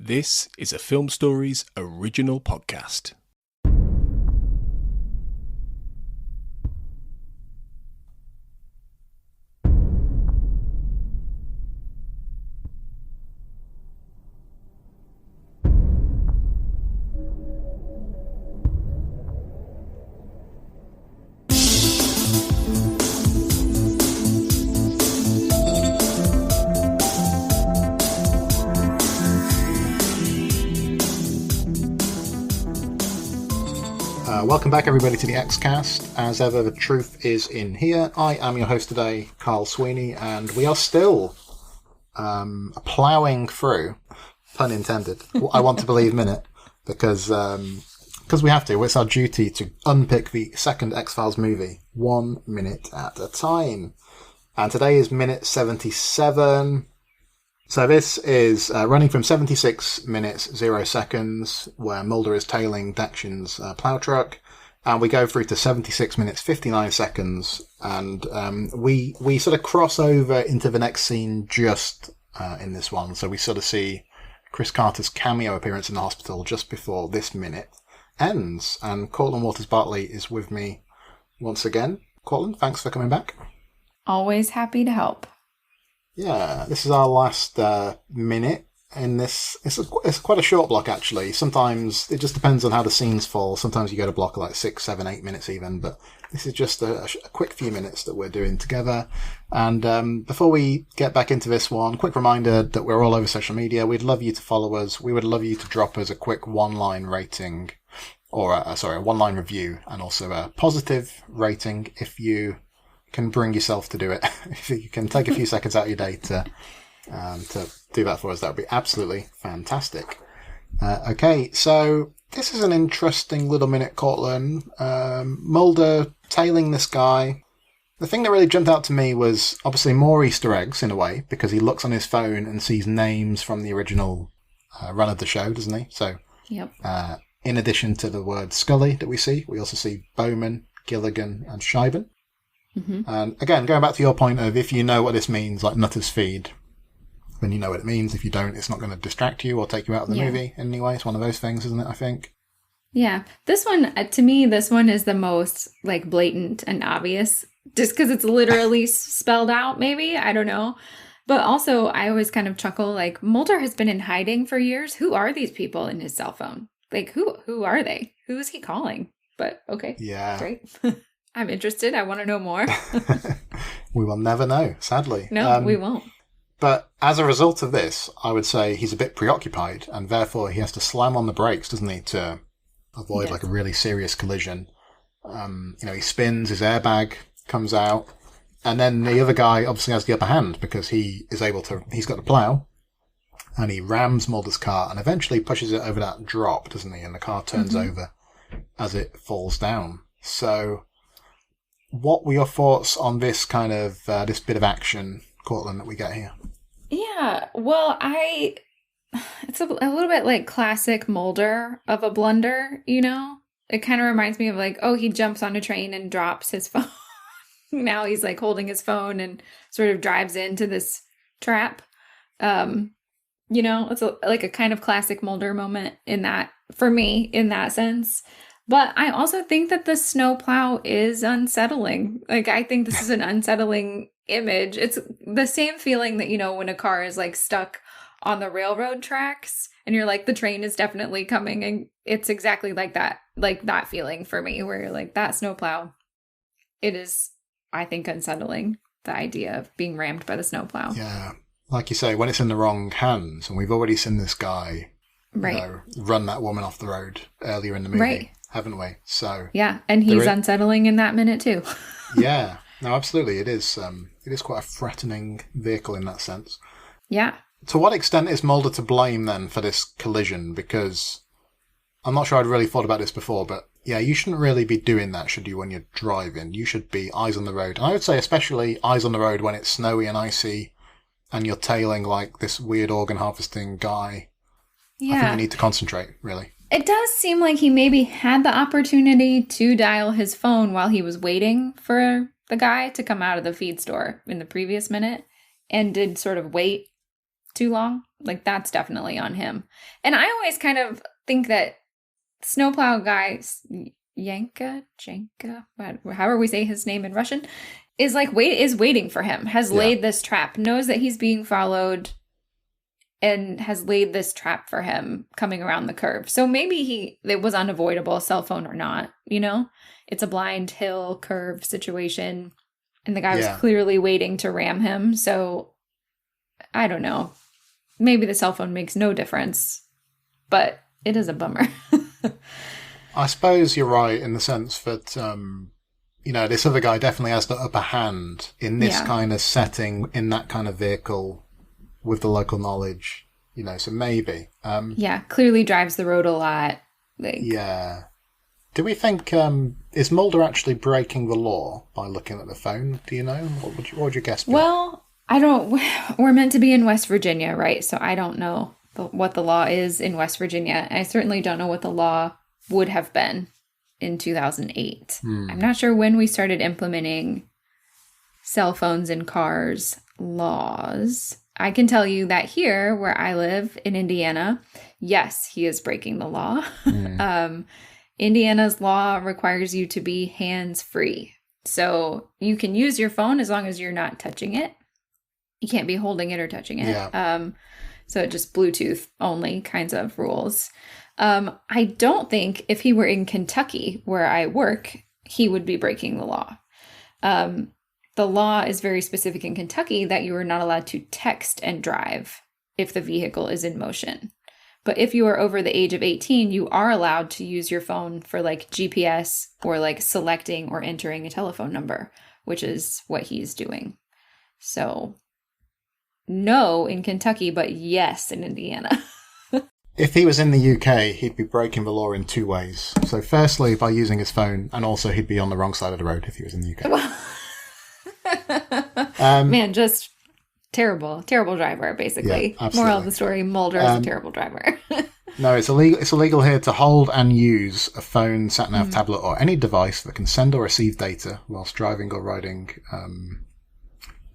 This is a Film Stories original podcast. Welcome back, everybody, to the Xcast. As ever, the truth is in here. I am your host today, Carl Sweeney, and we are still ploughing through, pun intended, I want to believe minute, because we have to. It's our duty to unpick the second X-Files movie, 1 minute at a time. And today is minute 77. So this is running from 76 minutes, 0 seconds, where Mulder is tailing Dacyshyn's plough truck, and we go through to 76 minutes, 59 seconds, and we sort of cross over into the next scene just in this one. So we sort of see Chris Carter's cameo appearance in the hospital just before this minute ends, and Cortlan Waters Bartley is with me once again. Cortlan, thanks for coming back. Always happy to help. Yeah, this is our last minute in this. It's quite a short block, actually. Sometimes it just depends on how the scenes fall. Sometimes you get a block of like 6, 7, 8 minutes even, but this is just a quick few minutes that we're doing together. And before we get back into this one, quick reminder that we're all over social media. We'd love you to follow us. We would love you to drop us a quick one-line rating, or a one-line review, and also a positive rating if you can bring yourself to do it. If you can take a few seconds out of your day to do that for us, that would be absolutely fantastic. Okay, so this is an interesting little minute, Cortlan. Mulder tailing this guy. The thing that really jumped out to me was obviously more Easter eggs in a way, because he looks on his phone and sees names from the original run of the show, doesn't he? So, yep. In addition to the word Scully that we see, we also see Bowman, Gilligan, and Scheiben. Mm-hmm. And again, going back to your point of if you know what this means, like Nutter's Feed, then you know what it means. If you don't, it's not going to distract you or take you out of the movie in any way. It's one of those things, isn't it, I think? Yeah. This one, to me, this one is the most, like, blatant and obvious. Just because it's literally spelled out, maybe. I don't know. But also, I always kind of chuckle, like, Mulder has been in hiding for years. Who are these people in his cell phone? Like, who are they? Who is he calling? But, okay. Yeah. Great. I'm interested. I want to know more. We will never know, sadly. No, we won't. But as a result of this, I would say he's a bit preoccupied, and therefore he has to slam on the brakes, doesn't he, to avoid like a really serious collision. He spins, his airbag comes out, and then the other guy obviously has the upper hand because he's got the plough, and he rams Mulder's car and eventually pushes it over that drop, doesn't he? And the car turns over as it falls down. So what were your thoughts on this kind of, this bit of action, Cortlan, that we get here? Yeah, well, it's a little bit like classic Mulder of a blunder, you know? It kind of reminds me of like, he jumps on a train and drops his phone. Now he's like holding his phone and sort of drives into this trap. It's like a kind of classic Mulder moment in that, for me, in that sense. But I also think that the snowplow is unsettling. Like, I think this is an unsettling image. It's the same feeling that, when a car is, like, stuck on the railroad tracks and you're like, the train is definitely coming. And it's exactly like that feeling for me, where you're like, that snowplow, it is, I think, unsettling, the idea of being rammed by the snowplow. Yeah. Like you say, when it's in the wrong hands, and we've already seen this guy run that woman off the road earlier in the movie. Right. Haven't we? So yeah, and he's unsettling in that minute too. Yeah, no, absolutely, it is quite a threatening vehicle in that sense. Yeah. To what extent is Mulder to blame then for this collision? Because I'm not sure I'd really thought about this before, but yeah, you shouldn't really be doing that, should you, when you're driving? You should be eyes on the road, and I would say especially eyes on the road when it's snowy and icy, and you're tailing like this weird organ harvesting guy. Yeah, I think you need to concentrate, really. It does seem like he maybe had the opportunity to dial his phone while he was waiting for the guy to come out of the feed store in the previous minute, and did sort of wait too long, like that's definitely on him. And I always kind of think that snowplow guy, Janka, however we say his name in Russian, is waiting for him, has laid this trap, knows that he's being followed, and has laid this trap for him coming around the curve. So maybe it was unavoidable, cell phone or not, you know? It's a blind hill curve situation, and the guy was clearly waiting to ram him. So I don't know. Maybe the cell phone makes no difference, but it is a bummer. I suppose you're right in the sense that, this other guy definitely has the upper hand in this kind of setting, in that kind of vehicle, with the local knowledge, so maybe. Clearly drives the road a lot. Do we think, is Mulder actually breaking the law by looking at the phone? Do you know? What would your guess be? Well, we're meant to be in West Virginia, right? So I don't know what the law is in West Virginia. And I certainly don't know what the law would have been in 2008. I'm not sure when we started implementing cell phones in cars laws. I can tell you that here, where I live in Indiana, yes, he is breaking the law. Indiana's law requires you to be hands-free. So you can use your phone as long as you're not touching it. You can't be holding it or touching it. Yeah. So it just Bluetooth only kinds of rules. I don't think if he were in Kentucky, where I work, he would be breaking the law. The law is very specific in Kentucky that you are not allowed to text and drive if the vehicle is in motion. But if you are over the age of 18, you are allowed to use your phone for like GPS or like selecting or entering a telephone number, which is what he's doing. So no in Kentucky, but yes in Indiana. If he was in the UK, he'd be breaking the law in two ways. So firstly, by using his phone, and also he'd be on the wrong side of the road if he was in the UK. Man, just terrible driver, basically. Yeah, moral of the story, Mulder is a terrible driver. No, it's illegal here to hold and use a phone, sat-nav, tablet, or any device that can send or receive data whilst driving or riding.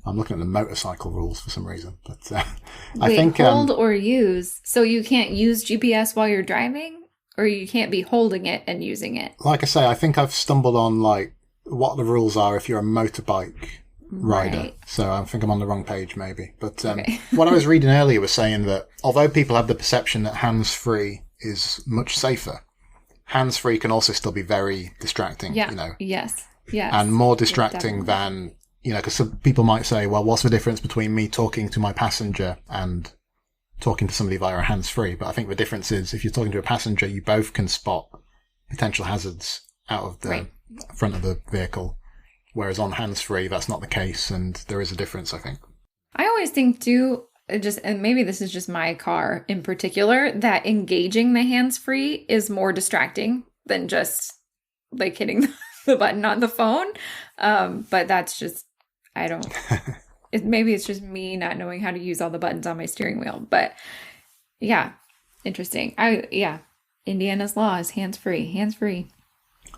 I'm looking at the motorcycle rules for some reason, but I think hold or use. So you can't use GPS while you're driving, or you can't be holding it and using it. Like I say, I think I've stumbled on like what the rules are if you're a motorbike rider. Right. So I think I'm on the wrong page, maybe. But what I was reading earlier was saying that although people have the perception that hands-free is much safer, hands-free can also still be very distracting. Yeah. Yes. And more distracting than. Because some people might say, well, what's the difference between me talking to my passenger and talking to somebody via a hands-free? But I think the difference is if you're talking to a passenger, you both can spot potential hazards out of the front of the vehicle. Whereas on hands-free, that's not the case. And there is a difference, I think. I always think, too, and maybe this is just my car in particular, that engaging the hands-free is more distracting than just like hitting the button on the phone. But that's just, I don't, maybe it's just me not knowing how to use all the buttons on my steering wheel, but yeah, interesting. Indiana's law is hands-free.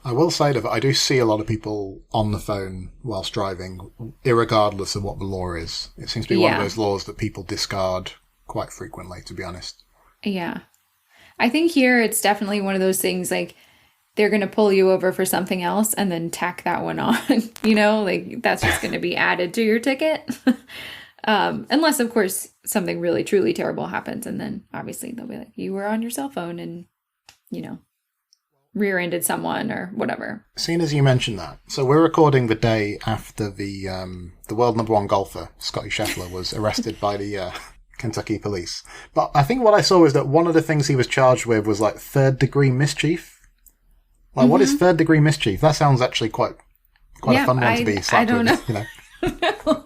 I will say that I do see a lot of people on the phone whilst driving, irregardless of what the law is. It seems to be one of those laws that people discard quite frequently, to be honest. Yeah. I think here it's definitely one of those things like, they're going to pull you over for something else and then tack that one on, like that's just going to be added to your ticket. Unless, of course, something really, truly terrible happens. And then obviously they'll be like, you were on your cell phone and, rear-ended someone or whatever. Seeing as you mentioned that, so we're recording the day after the world #1 golfer, Scotty Scheffler, was arrested by the Kentucky police. But I think what I saw was that one of the things he was charged with was like third-degree mischief. Like, what is third-degree mischief? That sounds actually quite a fun one to be slapped with,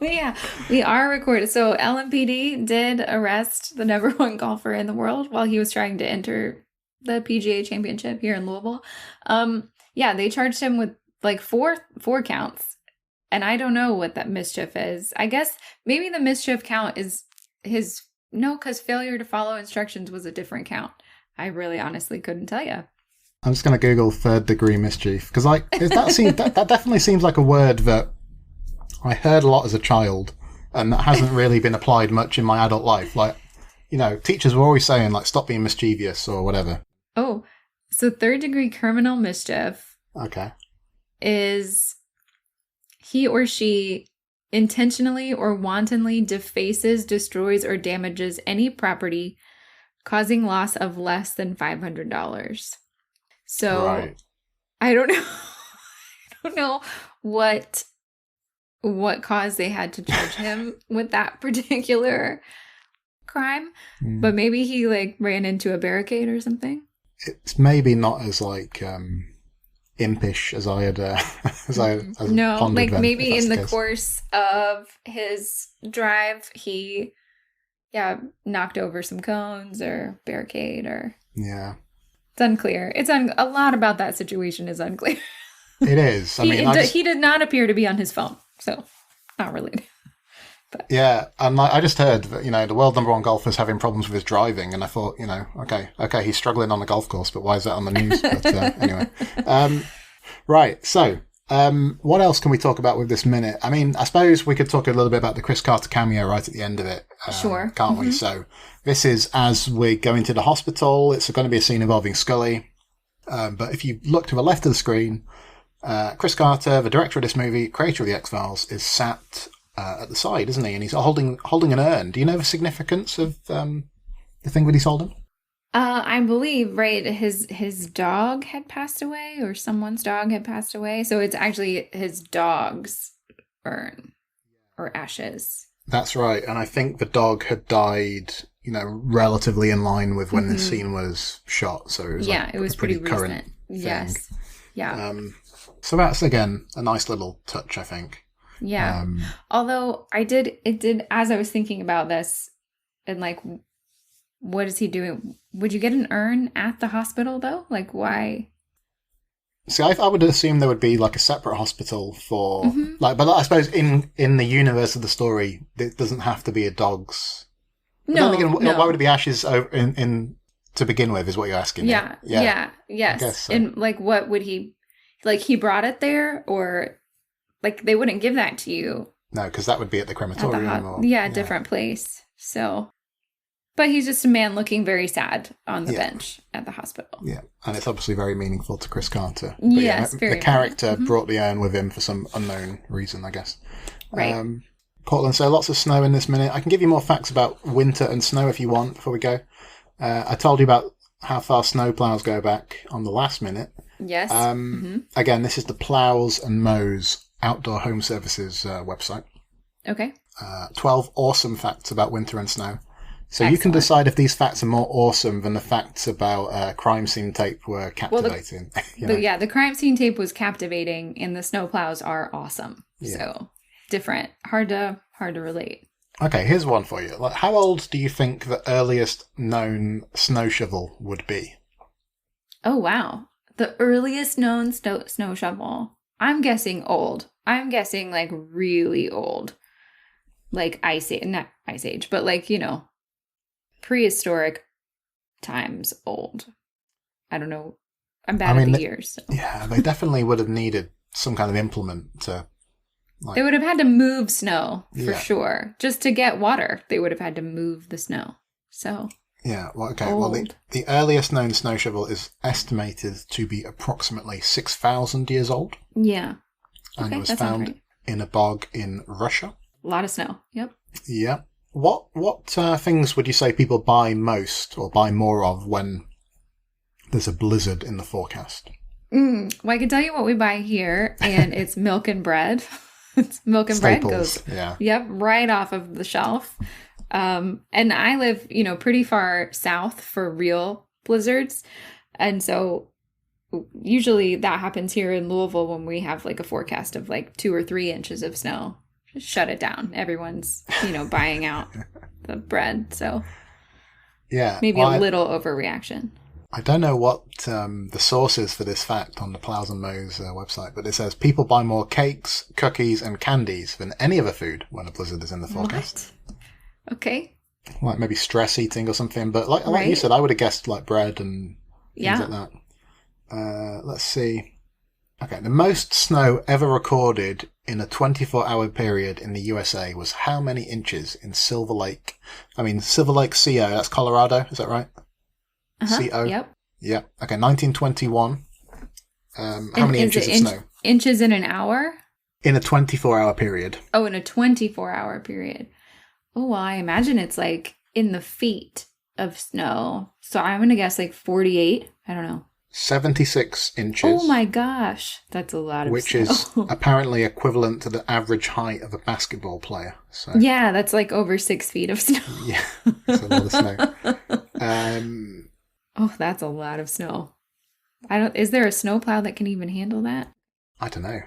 Yeah, we are recorded. So LMPD did arrest the #1 golfer in the world while he was trying to enter the PGA Championship here in Louisville. They charged him with like four counts, and I don't know what that mischief is. I guess maybe the mischief count is because failure to follow instructions was a different count. I really honestly couldn't tell you. I'm just going to Google third-degree mischief, because that definitely seems like a word that I heard a lot as a child, and that hasn't really been applied much in my adult life. Like, teachers were always saying, like, stop being mischievous or whatever. Oh, so third-degree criminal mischief. Okay. Is he or she intentionally or wantonly defaces, destroys, or damages any property causing loss of less than $500. So Right. I don't know. I don't know what cause they had to charge him with that particular crime, but maybe he like ran into a barricade or something. It's maybe not as like impish as I had No, pondered like then, maybe if that's in the case. course of his drive, he knocked over some cones or barricade or Yeah. it's unclear. A lot about that situation is unclear. It is. He did not appear to be on his phone, so not related. Yeah, and I just heard that, the world number one golfer is having problems with his driving, and I thought, okay, he's struggling on the golf course, but why is that on the news? But anyway. Right, so what else can we talk about with this minute? I mean, I suppose we could talk a little bit about the Chris Carter cameo right at the end of it. Sure. Can't we? So this is as we're going to the hospital. It's going to be a scene involving Scully. But if you look to the left of the screen, Chris Carter, the director of this movie, creator of The X-Files, is sat at the side, isn't he? And he's holding an urn. Do you know the significance of the thing that he's holding? I believe, right, his dog had passed away, or someone's dog had passed away. So it's actually his dog's urn or ashes. That's right. And I think the dog had died, relatively in line with when this scene was shot. So it was it was pretty current recent. Yes. Yeah. So that's, again, a nice little touch, I think. Yeah. Although it did, as I was thinking about this and like, what is he doing? Would you get an urn at the hospital though? Like why? See, I would assume there would be like a separate hospital for but I suppose in the universe of the story, it doesn't have to be a dog's. No, again, no. Why would it be ashes over in to begin with? Is what you're asking? Yeah. Yes. I guess so. And like, what would he? Like he brought it there, or like they wouldn't give that to you. No, because that would be at the crematorium. Different place. So, but he's just a man looking very sad on the bench at the hospital. Yeah, and it's obviously very meaningful to Chris Carter. But yes, very the character brought the urn with him for some unknown reason, I guess. Right. Cortlan, so lots of snow in this minute. I can give you more facts about winter and snow if you want before we go. I told you about how far snow plows go back on the last minute. Yes. Again, this is the Plows and Mows Outdoor Home Services website. Okay. 12 awesome facts about winter and snow. So you can decide if these facts are more awesome than the facts about crime scene tape were captivating. Well, the crime scene tape was captivating, and the snowplows are awesome. Yeah. So different, hard to relate. Okay, here's one for you. Like, how old do you think the earliest known snow shovel would be? Oh wow, the earliest known snow shovel. I'm guessing old. I'm guessing like really old, like not ice age, but like prehistoric times old. I don't know. I'm bad at the years. So. Yeah, they definitely would have needed some kind of implement to. They would have had to move snow for sure. Just to get water, they would have had to move the snow. So. Yeah, well, okay. Old. Well, the earliest known snow shovel is estimated to be approximately 6,000 years old. Yeah. And it was found in a bog in Russia. A lot of snow. Yep. Yeah. What things would you say people buy most or buy more of when there's a blizzard in the forecast? Well, I can tell you what we buy here, and it's milk and bread. It's milk and Staples, bread goes, right off of the shelf. And I live, pretty far south for real blizzards. And so usually that happens here in Louisville when we have like a forecast of like 2 or 3 inches of snow. Just shut it down. Everyone's, buying out the bread. So maybe a little overreaction. I don't know what the source is for this fact on the Plows and Mows website, but it says people buy more cakes, cookies, and candies than any other food when a blizzard is in the forecast. What? Okay. Like maybe stress eating or something, but like you said, I would have guessed like bread and things like that. Let's see. Okay, the most snow ever recorded in a 24-hour period in the USA was how many inches in Silver Lake? I mean, Silver Lake CO, that's Colorado, is that right? CO? Yep. Yeah. Okay, 1921. How many inches of snow? Inches in an hour? In a 24-hour period. Oh, in a 24-hour period. Oh, well, I imagine it's like in the feet of snow. So I'm going to guess like 48. I don't know. 76 inches. Oh my gosh. That's a lot of which snow. Is apparently equivalent to the average height of a basketball player. So yeah, that's like over 6 feet of snow. Yeah, that's a lot of snow. Oh, that's a lot of snow. Is there a snowplow that can even handle that? I don't know.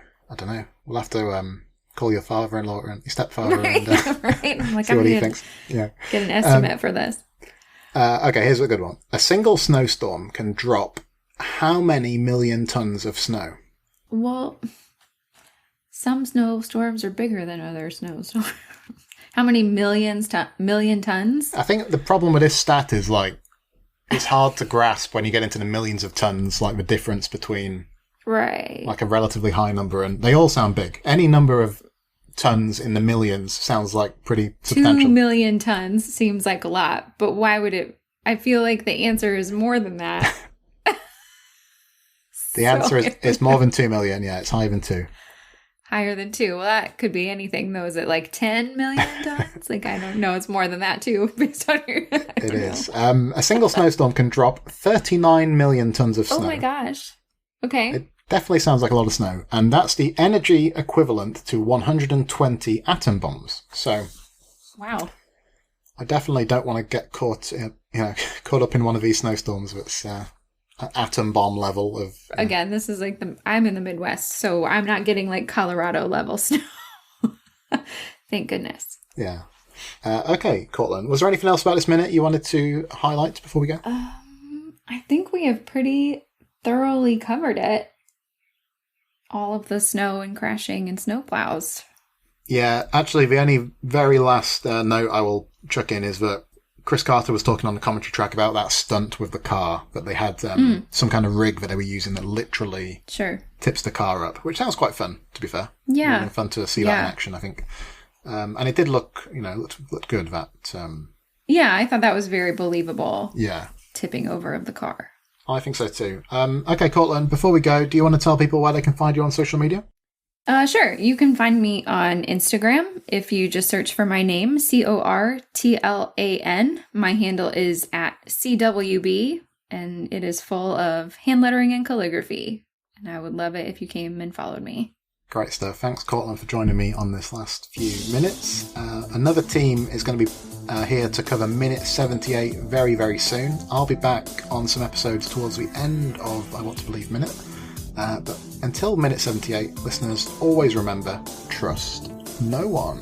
We'll have to call your father-in-law and your stepfather right, and right. I'm like, see what he thinks. Yeah. Get an estimate for this. Okay, here's a good one. A single snowstorm can drop how many million tons of snow? Well, some snowstorms are bigger than other snowstorms. How many million tons? I think the problem with this stat is, like, it's hard to grasp when you get into the millions of tons, like the difference between right, like a relatively high number, and they all sound big. Any number of tons in the millions sounds like pretty substantial. 2 million tons seems like a lot, but why would it? I feel like the answer is more than that. The answer is it's more than 2 million. Yeah, it's higher than 2. Higher than 2. Well, that could be anything, though. Is it like 10 million tons? Like, I don't know. It's more than that, too, based on your... It is. A single snowstorm can drop 39 million tons of snow. Oh, my gosh. Okay. It definitely sounds like a lot of snow. And that's the energy equivalent to 120 atom bombs. So... Wow. I definitely don't want to get caught up in one of these snowstorms that's an atom bomb level of... Again, this is like I'm in the Midwest, so I'm not getting like Colorado level snow. Thank goodness. Yeah. Okay, Cortlan. Was there anything else about this minute you wanted to highlight before we go? I think we have pretty thoroughly covered it. All of the snow and crashing and snowplows. Yeah, actually, the only very last note I will chuck in is that Chris Carter was talking on the commentary track about that stunt with the car, that they had some kind of rig that they were using that literally tips the car up, which sounds quite fun, to be fair. Yeah. Really fun to see that in action, I think. And it did look good, that... yeah, I thought that was very believable. Yeah. Tipping over of the car. I think so too. Okay, Cortlan, before we go, do you want to tell people where they can find you on social media? Sure. You can find me on Instagram if you just search for my name, Cortlan. My handle is @CWB, and it is full of hand lettering and calligraphy. And I would love it if you came and followed me. Great stuff. Thanks, Cortlan, for joining me on this last few minutes. Another team is going to be here to cover minute 78 very, very soon. I'll be back on some episodes towards the end of I Want to Believe Minute. But until minute 78, listeners, always remember, trust no one.